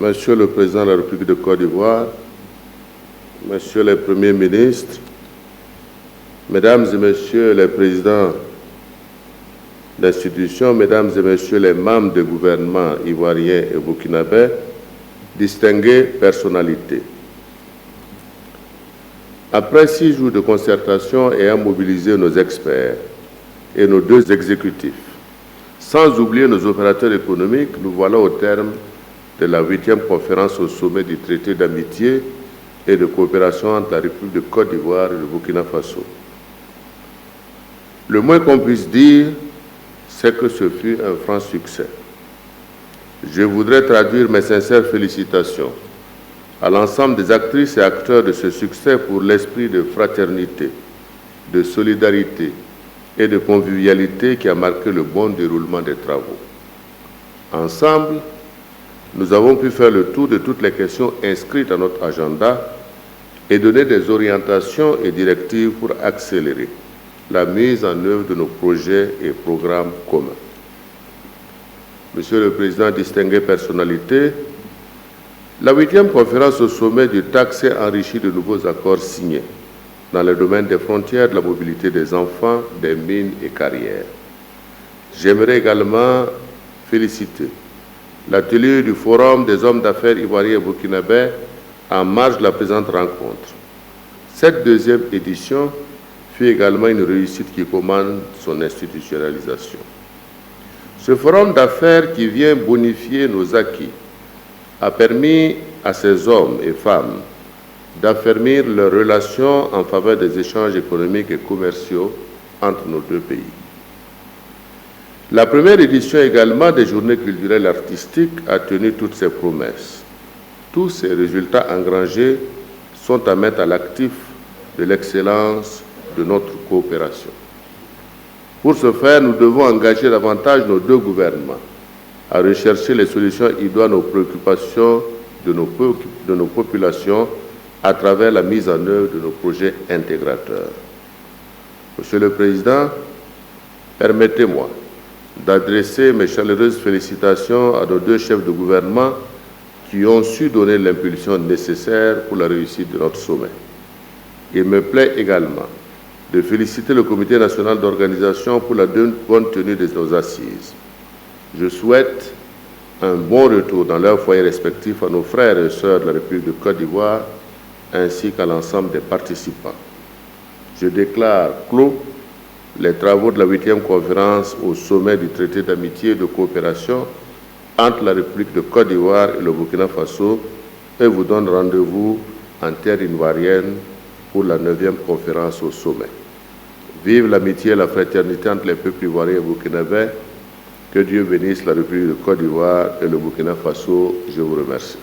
Monsieur le Président de la République de Côte d'Ivoire, Monsieur le Premier ministre, Mesdames et Messieurs les présidents d'institutions, Mesdames et Messieurs les membres du gouvernement ivoirien et burkinabé, distinguées personnalités. Après 6 jours de concertation ayant mobilisé nos experts et nos 2 exécutifs, sans oublier nos opérateurs économiques, nous voilà au terme de la 8e conférence au sommet du traité d'amitié et de coopération entre la République de Côte d'Ivoire et le Burkina Faso. Le moins qu'on puisse dire, c'est que ce fut un franc succès. Je voudrais traduire mes sincères félicitations à l'ensemble des actrices et acteurs de ce succès pour l'esprit de fraternité, de solidarité et de convivialité qui a marqué le bon déroulement des travaux. Ensemble, nous avons pu faire le tour de toutes les questions inscrites à notre agenda et donner des orientations et directives pour accélérer la mise en œuvre de nos projets et programmes communs. Monsieur le Président, distinguées personnalités, la 8e conférence au sommet du TAC s'est enrichie de nouveaux accords signés dans le domaine des frontières, de la mobilité des enfants, des mines et carrières. J'aimerais également féliciter l'atelier du Forum des hommes d'affaires ivoiriens et burkinabés en marge de la présente rencontre. Cette 2e édition fut également une réussite qui commande son institutionnalisation. Ce forum d'affaires qui vient bonifier nos acquis a permis à ces hommes et femmes d'affermir leurs relations en faveur des échanges économiques et commerciaux entre nos 2 pays. La première édition également des journées culturelles et artistiques a tenu toutes ses promesses. Tous ces résultats engrangés sont à mettre à l'actif de l'excellence de notre coopération. Pour ce faire, nous devons engager davantage nos 2 gouvernements à rechercher les solutions idoines aux préoccupations de nos populations à travers la mise en œuvre de nos projets intégrateurs. Monsieur le Président, permettez-moi d'adresser mes chaleureuses félicitations à nos 2 chefs de gouvernement qui ont su donner l'impulsion nécessaire pour la réussite de notre sommet. Il me plaît également de féliciter le Comité national d'organisation pour la bonne tenue de nos assises. Je souhaite un bon retour dans leurs foyers respectifs à nos frères et sœurs de la République de Côte d'Ivoire ainsi qu'à l'ensemble des participants. Je déclare clos les travaux de la 8e conférence au sommet du traité d'amitié et de coopération entre la République de Côte d'Ivoire et le Burkina Faso et vous donne rendez-vous en terre ivoirienne pour la 9e conférence au sommet. Vive l'amitié et la fraternité entre les peuples ivoiriens et burkinabés. Que Dieu bénisse la République de Côte d'Ivoire et le Burkina Faso. Je vous remercie.